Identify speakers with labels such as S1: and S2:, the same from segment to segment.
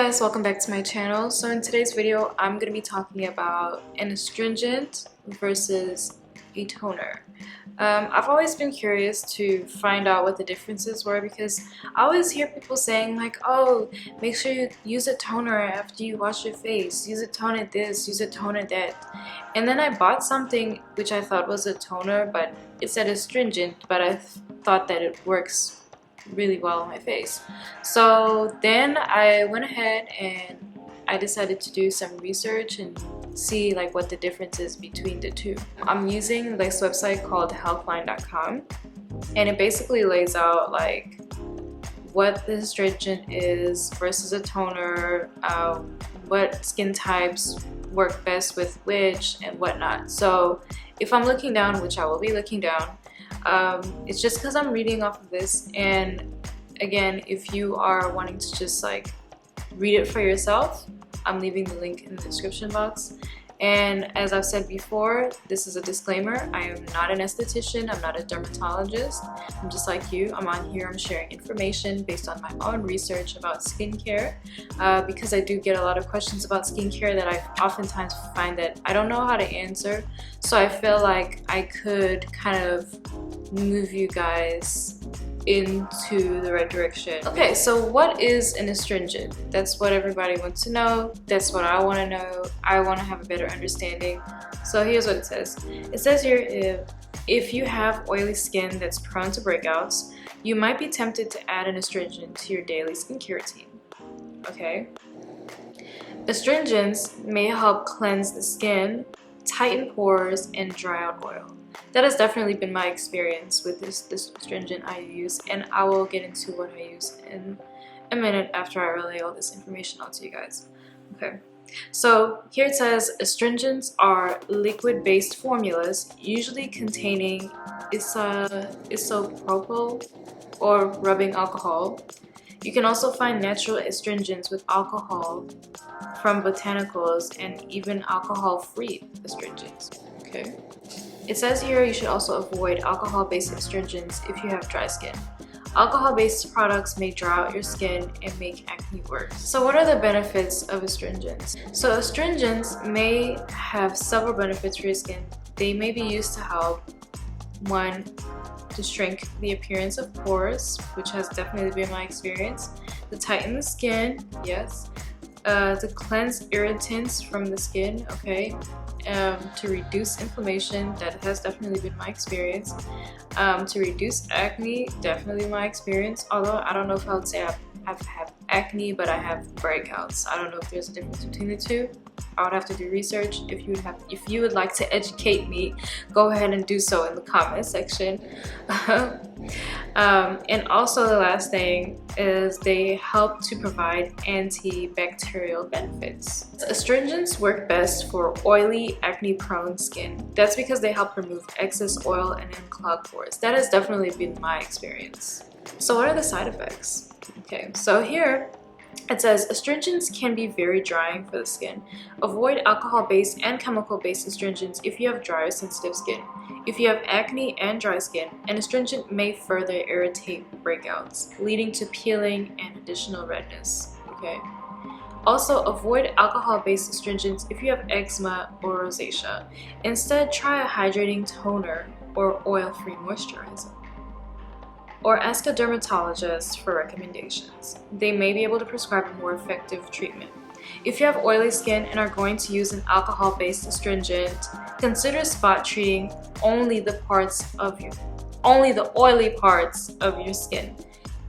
S1: guys, welcome back to my channel. So in today's video, I'm going to be talking about an astringent versus a toner. I've always been curious to find out what the differences were because I always hear people saying like, oh, make sure you use a toner after you wash your face, use a toner this, use a toner that. And then I bought something which I thought was a toner, but it said astringent, but I thought that it works really well on my face. So then I went ahead and I decided to do some research and see like what the difference is between the two. I'm using this website called healthline.com, and it basically lays out like what the astringent is versus a toner, what skin types work best with which and whatnot. So if I'm looking down, which I will be looking down, it's just because I'm reading off of this, and again, if you are wanting to just like read it for yourself, I'm leaving the link in the description box. And as I've said before, this is a disclaimer. I am not an esthetician, I'm not a dermatologist. I'm just like you. I'm on here, I'm sharing information based on my own research about skincare, because I do get a lot of questions about skincare that I oftentimes find that I don't know how to answer. So I feel like I could kind of move you guys into the right direction. Okay, so what is an astringent? That's what everybody wants to know. That's what I want to know. I want to have a better understanding. So here's what it says. It says here, if you have oily skin that's prone to breakouts, you might be tempted to add an astringent to your daily skincare routine. Okay. Astringents may help cleanse the skin, tighten pores, and dry out oil. That has definitely been my experience with this astringent I use, and I will get into what I use in a minute after I relay all this information out to you guys. Okay, so here it says astringents are liquid-based formulas usually containing isopropyl or rubbing alcohol. You can also find natural astringents with alcohol from botanicals and even alcohol-free astringents. Okay. It says here you should also avoid alcohol-based astringents if you have dry skin. Alcohol-based products may dry out your skin and make acne worse. So what are the benefits of astringents? So astringents may have several benefits for your skin. They may be used to help, one, to shrink the appearance of pores, which has definitely been my experience, to tighten the skin, yes, to cleanse irritants from the skin, okay, to reduce inflammation, that has definitely been my experience, to reduce acne, definitely my experience, although I don't know if I would say I've had acne, but I have breakouts. I don't know if there's a difference between the two. I would have to do research. If you would like to educate me, go ahead and do so in the comment section. And also the last thing is they help to provide antibacterial benefits. Astringents work best for oily, acne-prone skin. That's because they help remove excess oil and unclog pores. That has definitely been my experience. So what are the side effects? Okay, so here it says astringents can be very drying for the skin. Avoid alcohol-based and chemical-based astringents if you have dry or sensitive skin. If you have acne and dry skin, an astringent may further irritate breakouts, leading to peeling and additional redness. Okay. Also, avoid alcohol-based astringents if you have eczema or rosacea. Instead, try a hydrating toner or oil-free moisturizer. Or ask a dermatologist for recommendations. They may be able to prescribe a more effective treatment. If you have oily skin and are going to use an alcohol-based astringent, consider spot treating only the oily parts of your skin.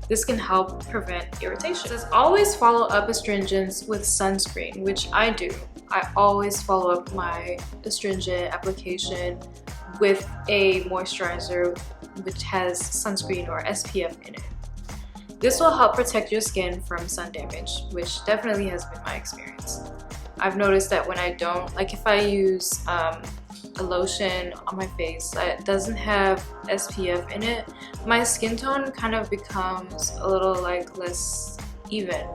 S1: This can help prevent irritation. It says always follow up astringents with sunscreen, which I do. I always follow up my astringent application with a moisturizer which has sunscreen or SPF in it. This will help protect your skin from sun damage, which definitely has been my experience. I've noticed that when I don't, like if I use a lotion on my face that doesn't have SPF in it, my skin tone kind of becomes a little like less even,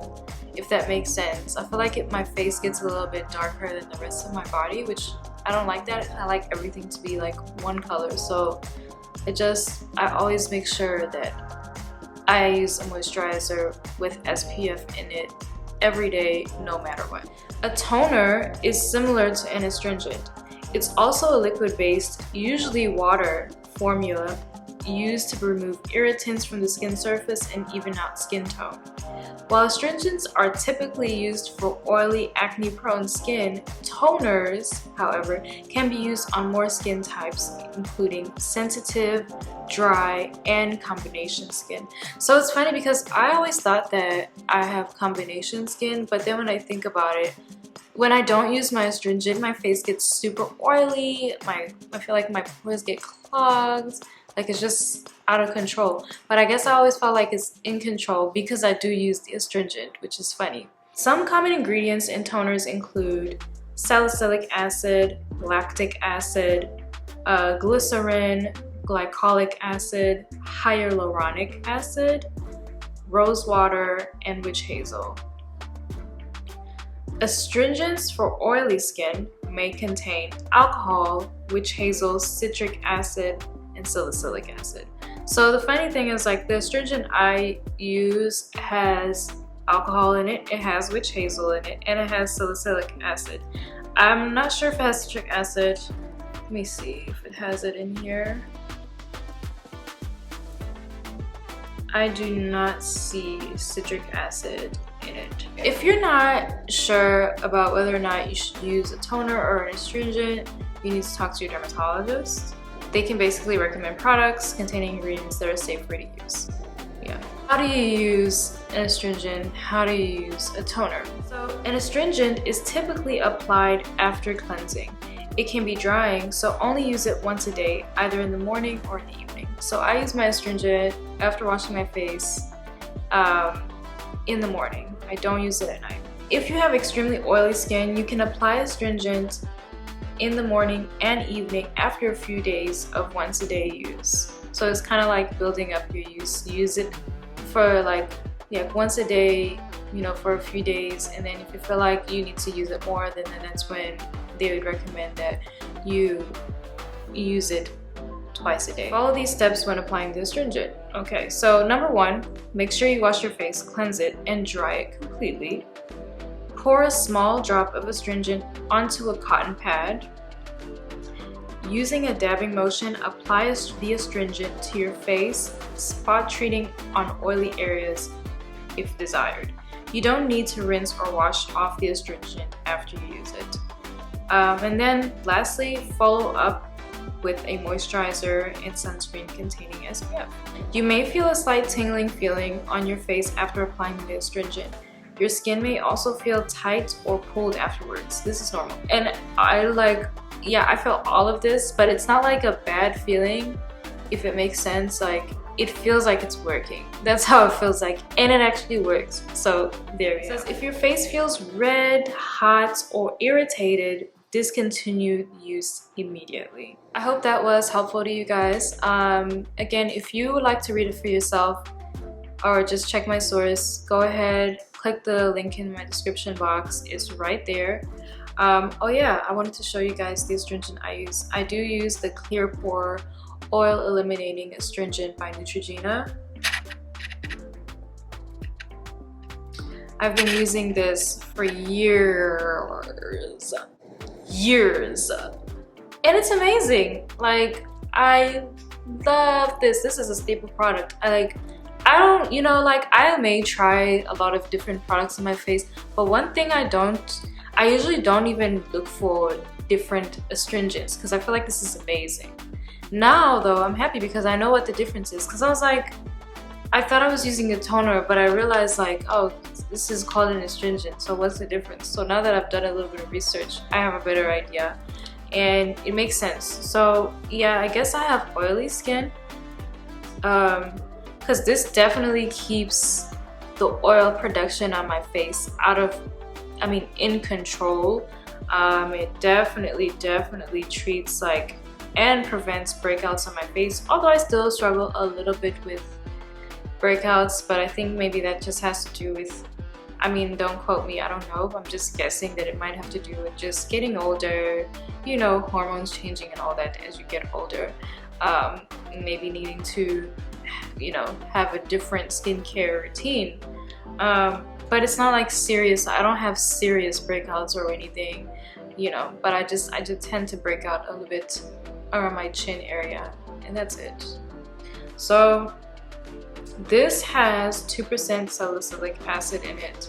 S1: if that makes sense. I feel like my face gets a little bit darker than the rest of my body, which I don't like that. I like everything to be like one color, so I always make sure that I use a moisturizer with SPF in it every day, no matter what. A toner is similar to an astringent. It's also a liquid-based, usually water, formula used to remove irritants from the skin surface and even out skin tone. While astringents are typically used for oily, acne-prone skin, toners, however, can be used on more skin types, including sensitive, dry, and combination skin. So it's funny because I always thought that I have combination skin, but then when I think about it, when I don't use my astringent, my face gets super oily, I feel like my pores get clogged, like it's just out of control. But I guess I always felt like it's in control because I do use the astringent, which is funny. Some common ingredients in toners include salicylic acid, lactic acid, glycerin, glycolic acid, hyaluronic acid, rose water, and witch hazel. Astringents for oily skin may contain alcohol, witch hazel, citric acid, and salicylic acid. So the funny thing is, like, the astringent I use has alcohol in it, it has witch hazel in it, and it has salicylic acid. I'm not sure if it has citric acid. Let me see if it has it in here. I do not see citric acid in it. If you're not sure about whether or not you should use a toner or an astringent, you need to talk to your dermatologist. They can basically recommend products containing ingredients that are safe for you to use. Yeah. How do you use an astringent? How do you use a toner? So an astringent is typically applied after cleansing. It can be drying, so only use it once a day, either in the morning or in the evening. So I use my astringent after washing my face in the morning. I don't use it at night. If you have extremely oily skin, you can apply astringent in the morning and evening after a few days of once a day use. So it's kind of like building up your use. Use it for like once a day, you know, for a few days, and then if you feel like you need to use it more, then that's when they would recommend that you use it twice a day. Follow these steps when applying the astringent. Okay, so number 1, make sure you wash your face, cleanse it, and dry it completely. Pour a small drop of astringent onto a cotton pad. Using a dabbing motion, apply the astringent to your face, spot treating on oily areas if desired. You don't need to rinse or wash off the astringent after you use it. And then lastly, follow up with a moisturizer and sunscreen containing SPF. You may feel a slight tingling feeling on your face after applying the astringent. Your skin may also feel tight or pulled afterwards. This is normal. And I felt all of this, but it's not like a bad feeling, if it makes sense. Like, it feels like it's working. That's how it feels like, and it actually works. So there we go. It says, if your face feels red, hot, or irritated, discontinue use immediately. I hope that was helpful to you guys. Again, if you would like to read it for yourself or just check my source, go ahead, click the link in my description box. It's right there. Oh yeah, I wanted to show you guys the astringent I use. I do use the Clear Pore Oil Eliminating Astringent by Neutrogena. I've been using this for years, and it's amazing. Like, I love this. This is a staple product. I may try a lot of different products on my face, but one thing I usually don't even look for different astringents because I feel like this is amazing. Now though, I'm happy because I know what the difference is, because I thought I was using a toner, but I realized, like, oh, this is called an astringent, so what's the difference? So now that I've done a little bit of research, I have a better idea, and it makes sense. So yeah, I guess I have oily skin, because this definitely keeps the oil production on my face in control. It definitely treats and prevents breakouts on my face, although I still struggle a little bit with breakouts, but I think maybe that just has to do with, don't quote me, I don't know, I'm just guessing that it might have to do with just getting older, you know, hormones changing and all that as you get older. Maybe needing to, you know, have a different skincare routine. but it's not like serious. I don't have serious breakouts or anything, you know, but I just tend to break out a little bit around my chin area, and that's it. So this has 2% salicylic acid in it,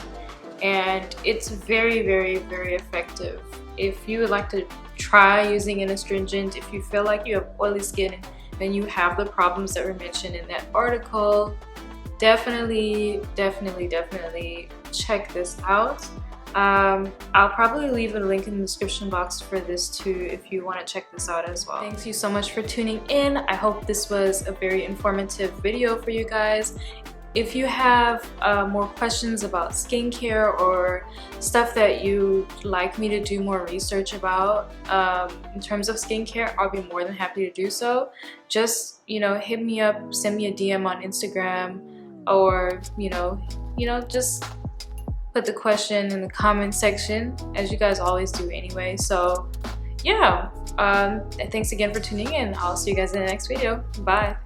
S1: and it's very, very, very effective. If you would like to try using an astringent, if you feel like you have oily skin and you have the problems that were mentioned in that article, definitely check this out. I'll probably leave a link in the description box for this too if you want to check this out as well. Thank you so much for tuning in. I hope this was a very informative video for you guys. If you have more questions about skincare or stuff that you'd like me to do more research about in terms of skincare, I'll be more than happy to do so. Just, you know, hit me up, send me a DM on Instagram, or you know, just put the question in the comment section, as you guys always do anyway. So yeah, thanks again for tuning in. I'll see you guys in the next video. Bye.